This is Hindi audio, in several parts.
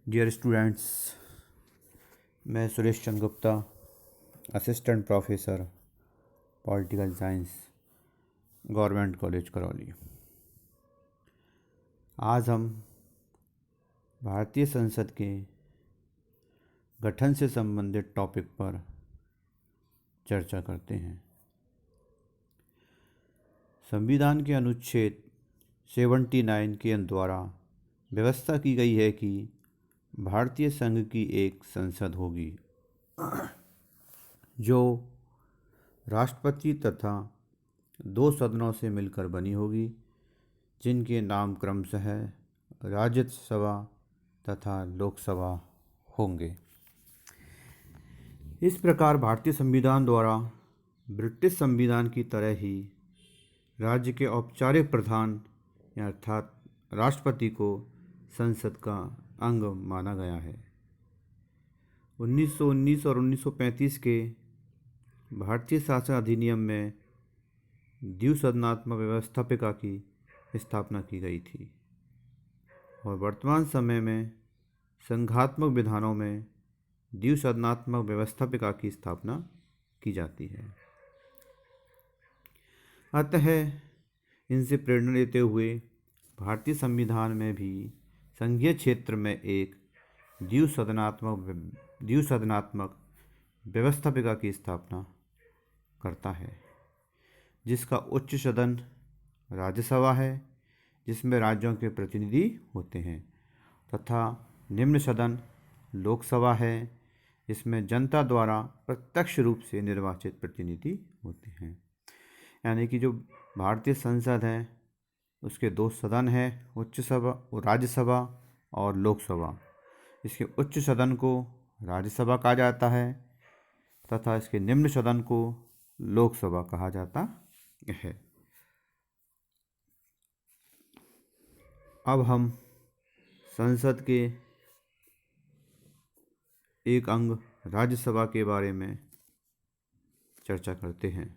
डियर स्टूडेंट्स, मैं Suresh Chandra Gupta, assistant professor political science, government college Karauli. आज हम भारतीय संसद के गठन से संबंधित टॉपिक पर चर्चा करते हैं। संविधान के अनुच्छेद 79 के द्वारा व्यवस्था की गई है कि भारतीय संघ की एक संसद होगी जो राष्ट्रपति तथा 2 सदनों से मिलकर बनी होगी, जिनके नाम क्रमशः राज्यसभा तथा लोकसभा होंगे। इस प्रकार भारतीय संविधान द्वारा ब्रिटिश संविधान की तरह ही राज्य के औपचारिक प्रधान अर्थात राष्ट्रपति को संसद का अंग माना गया है। 1919 और 1935 के भारतीय शासन अधिनियम में द्विसदनात्मक व्यवस्थापिका की स्थापना की गई थी और वर्तमान समय में संघात्मक विधानों में द्विसदनात्मक व्यवस्थापिका की स्थापना की जाती है। अतः इनसे प्रेरणा लेते हुए भारतीय संविधान में भी संघीय क्षेत्र में एक द्विसदनात्मक व्यवस्थापिका की स्थापना करता है, जिसका उच्च सदन राज्यसभा है, जिसमें राज्यों के प्रतिनिधि होते हैं, तथा निम्न सदन लोकसभा है, जिसमें जनता द्वारा प्रत्यक्ष रूप से निर्वाचित प्रतिनिधि होते हैं। यानी कि जो भारतीय संसद है उसके 2 सदन हैं, उच्च सभा, राज्यसभा और लोकसभा। इसके उच्च सदन को राज्यसभा कहा जाता है तथा इसके निम्न सदन को लोकसभा कहा जाता है। अब हम संसद के एक अंग राज्यसभा के बारे में चर्चा करते हैं।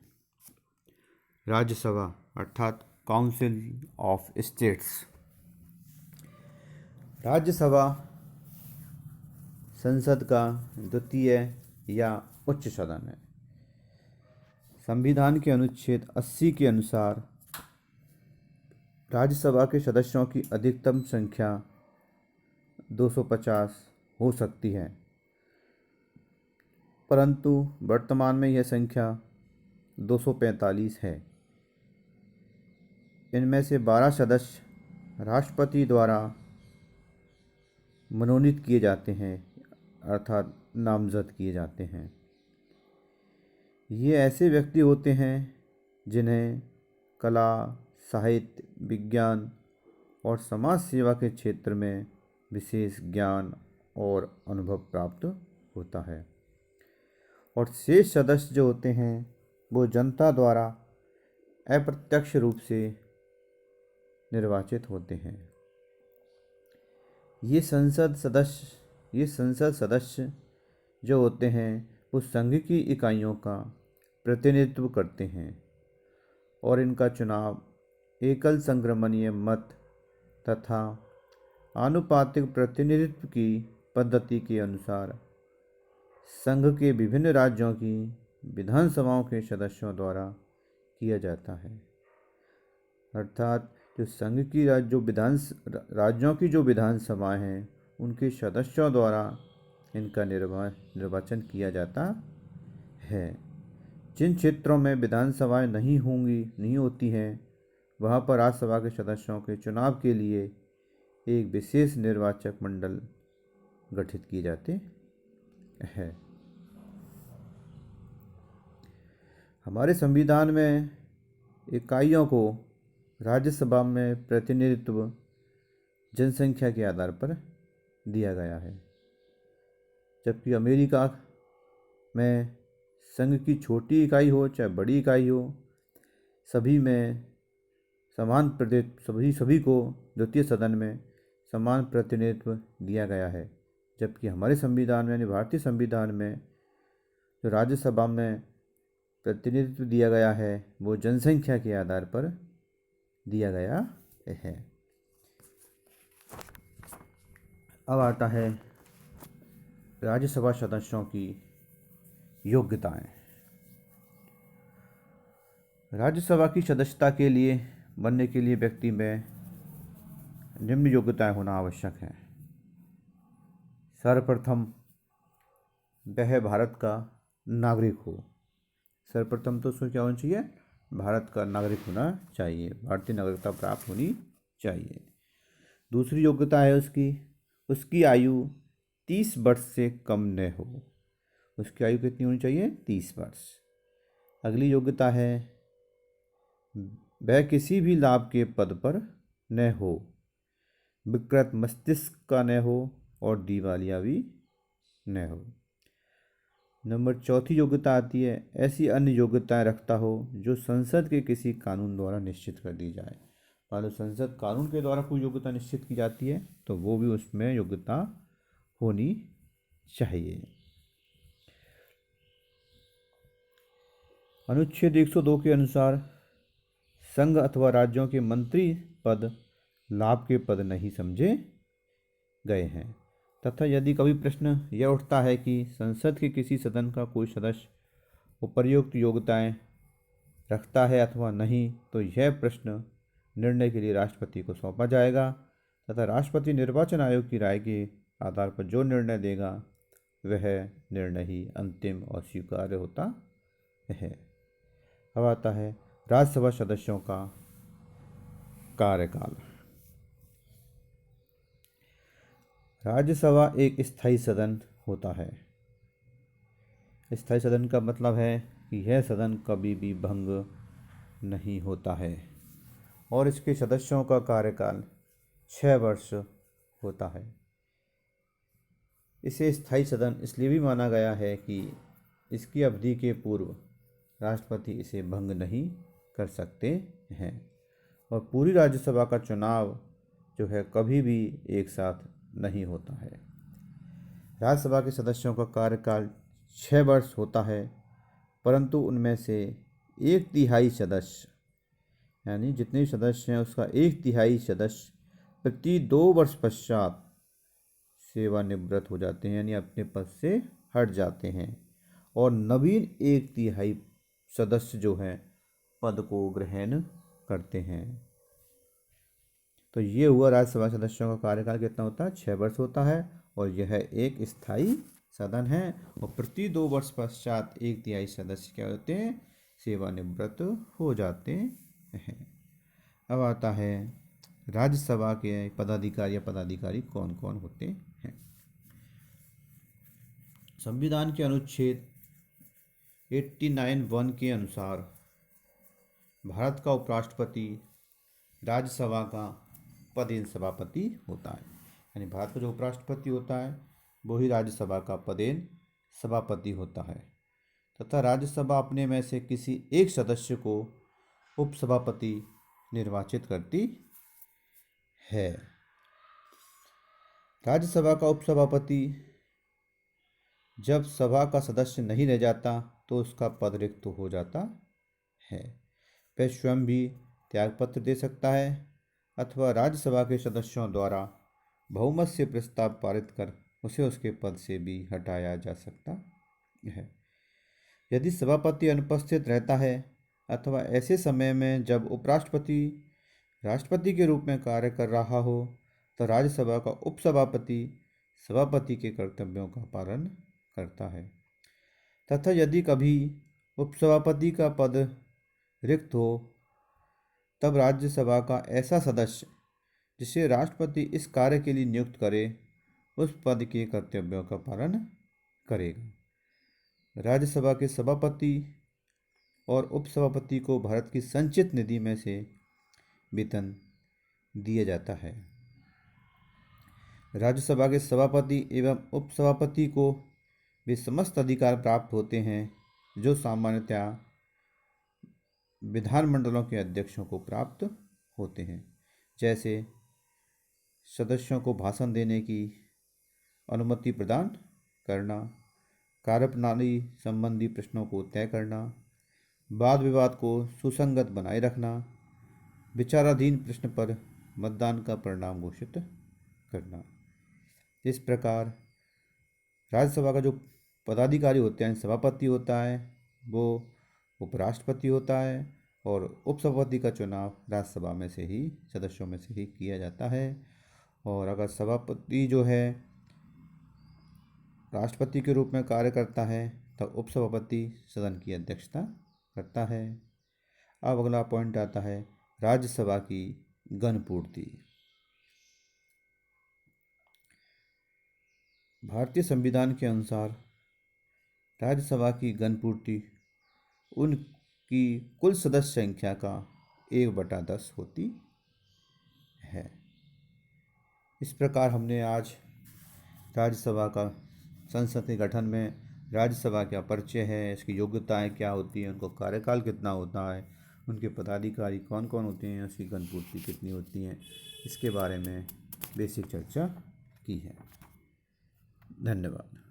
राज्यसभा अर्थात काउंसिल ऑफ स्टेट्स। राज्यसभा संसद का द्वितीय या उच्च सदन है। संविधान के अनुच्छेद 80 के अनुसार राज्यसभा के सदस्यों की अधिकतम संख्या 250 हो सकती है, परंतु वर्तमान में यह संख्या 245 है। इनमें से 12 सदस्य राष्ट्रपति द्वारा मनोनीत किए जाते हैं अर्थात नामजद किए जाते हैं। ये ऐसे व्यक्ति होते हैं जिन्हें कला, साहित्य, विज्ञान और समाज सेवा के क्षेत्र में विशेष ज्ञान और अनुभव प्राप्त होता है। और शेष सदस्य जो होते हैं वो जनता द्वारा अप्रत्यक्ष रूप से निर्वाचित होते हैं। ये संसद सदस्य जो होते हैं वो संघ की इकाइयों का प्रतिनिधित्व करते हैं और इनका चुनाव एकल संक्रमणीय मत तथा आनुपातिक प्रतिनिधित्व की पद्धति के अनुसार संघ के विभिन्न राज्यों की विधानसभाओं के सदस्यों द्वारा किया जाता है। अर्थात जो संघ की राज्यों की जो विधानसभाएं हैं उनके सदस्यों द्वारा इनका निर्वाचन किया जाता है। जिन क्षेत्रों में विधानसभाएं नहीं होती हैं वहाँ पर राज्यसभा के सदस्यों के चुनाव के लिए एक विशेष निर्वाचक मंडल गठित किए जाते हैं। हमारे संविधान में इकाइयों को राज्यसभा में प्रतिनिधित्व जनसंख्या के आधार पर दिया गया है, जबकि अमेरिका में संघ की छोटी इकाई हो चाहे बड़ी इकाई हो, सभी में सभी को द्वितीय सदन में समान प्रतिनिधित्व दिया गया है। जबकि हमारे संविधान में यानी भारतीय संविधान में जो राज्यसभा में प्रतिनिधित्व दिया गया है वो जनसंख्या के आधार पर दिया गया है। अब आता है राज्यसभा सदस्यों की योग्यताएं। राज्यसभा की सदस्यता के लिए बनने के लिए व्यक्ति में निम्न योग्यताएं होना आवश्यक है। सर्वप्रथम वह भारत का नागरिक हो। सर्वप्रथम तो उसको क्या होना चाहिए? भारत का नागरिक होना चाहिए, भारतीय नागरिकता प्राप्त होनी चाहिए। दूसरी योग्यता है उसकी आयु 30 वर्ष से कम न हो। उसकी आयु कितनी होनी चाहिए? 30 वर्ष। अगली योग्यता है वह किसी भी लाभ के पद पर न हो, विकृत मस्तिष्क का न हो और दिवालिया भी न हो। नंबर चौथी योग्यता आती है ऐसी अन्य योग्यताएं रखता हो जो संसद के किसी कानून द्वारा निश्चित कर दी जाए। मान लो संसद कानून के द्वारा कोई योग्यता निश्चित की जाती है तो वो भी उसमें योग्यता होनी चाहिए। अनुच्छेद 102 के अनुसार संघ अथवा राज्यों के मंत्री पद लाभ के पद नहीं समझे गए हैं तथा यदि कभी प्रश्न यह उठता है कि संसद के किसी सदन का कोई सदस्य उपर्युक्त योग्यताएं रखता है अथवा नहीं तो यह प्रश्न निर्णय के लिए राष्ट्रपति को सौंपा जाएगा तथा राष्ट्रपति निर्वाचन आयोग की राय के आधार पर जो निर्णय देगा वह निर्णय ही अंतिम और स्वीकार्य होता है। अब आता है राज्यसभा सदस्यों का कार्यकाल। राज्यसभा एक स्थायी सदन होता है। स्थायी सदन का मतलब है कि यह सदन कभी भी भंग नहीं होता है और इसके सदस्यों का कार्यकाल 6 वर्ष होता है। इसे स्थायी सदन इसलिए भी माना गया है कि इसकी अवधि के पूर्व राष्ट्रपति इसे भंग नहीं कर सकते हैं और पूरी राज्यसभा का चुनाव जो है कभी भी एक साथ नहीं होता है। राज्यसभा के सदस्यों का कार्यकाल 6 वर्ष होता है परंतु उनमें से 1/3 सदस्य यानी जितने सदस्य हैं उसका 1/3 सदस्य प्रति 2 वर्ष पश्चात सेवानिवृत्त हो जाते हैं यानी अपने पद से हट जाते हैं और नवीन 1/3 सदस्य जो हैं पद को ग्रहण करते हैं। तो ये हुआ राज्यसभा सदस्यों का कार्यकाल कितना होता है? 6 वर्ष होता है और यह एक स्थायी सदन है और प्रति 2 वर्ष पश्चात 1/3 सदस्य क्या होते हैं? सेवानिवृत्त हो जाते हैं। अब आता है राज्यसभा के पदाधिकारी कौन कौन होते हैं। संविधान के अनुच्छेद 89(1) के अनुसार भारत का उपराष्ट्रपति राज्यसभा का पदेन सभापति होता है यानी भारत का जो उपराष्ट्रपति होता है वो ही राज्यसभा का पदेन सभापति होता है तथा राज्यसभा अपने में से किसी एक सदस्य को उपसभापति निर्वाचित करती है। राज्यसभा का उपसभापति जब सभा का सदस्य नहीं रह जाता तो उसका पद रिक्त हो जाता है। वह स्वयं भी त्यागपत्र दे सकता है अथवा राज्यसभा के सदस्यों द्वारा बहुमत से प्रस्ताव पारित कर उसे उसके पद से भी हटाया जा सकता है। यदि सभापति अनुपस्थित रहता है अथवा ऐसे समय में जब उपराष्ट्रपति राष्ट्रपति के रूप में कार्य कर रहा हो तो राज्यसभा का उपसभापति सभापति के कर्तव्यों का पालन करता है तथा यदि कभी उपसभापति का पद रिक्त हो तब राज्यसभा का ऐसा सदस्य जिसे राष्ट्रपति इस कार्य के लिए नियुक्त करे उस पद के कर्तव्यों का पालन करेगा। राज्यसभा के सभापति और उपसभापति को भारत की संचित निधि में से वेतन दिया जाता है। राज्यसभा के सभापति एवं उपसभापति को वे समस्त अधिकार प्राप्त होते हैं जो सामान्यतया विधानमंडलों के अध्यक्षों को प्राप्त होते हैं, जैसे सदस्यों को भाषण देने की अनुमति प्रदान करना, कार्यप्रणाली संबंधी प्रश्नों को तय करना, वाद विवाद को सुसंगत बनाए रखना, विचाराधीन प्रश्न पर मतदान का परिणाम घोषित करना। इस प्रकार राज्यसभा का जो पदाधिकारी होते हैं, सभापति होता है, वो उपराष्ट्रपति होता है, और उपसभापति का चुनाव राज्यसभा में से ही, सदस्यों में से ही किया जाता है। और अगर सभापति जो है राष्ट्रपति के रूप में कार्य करता है, तब उपसभापति सदन की अध्यक्षता करता है। अब अगला पॉइंट आता है राज्यसभा की गणपूर्ति। भारतीय संविधान के अनुसार राज्यसभा की गणपूर्ति उनकी कुल सदस्य संख्या का 1/10 होती है। इस प्रकार हमने आज राज्यसभा का संसद के गठन में राज्यसभा क्या परिचय है, इसकी योग्यताएं क्या होती हैं, उनको कार्यकाल कितना होता है, उनके पदाधिकारी कौन कौन होते हैं, उसकी गणपूर्ति कितनी होती है, इसके बारे में बेसिक चर्चा की है। धन्यवाद।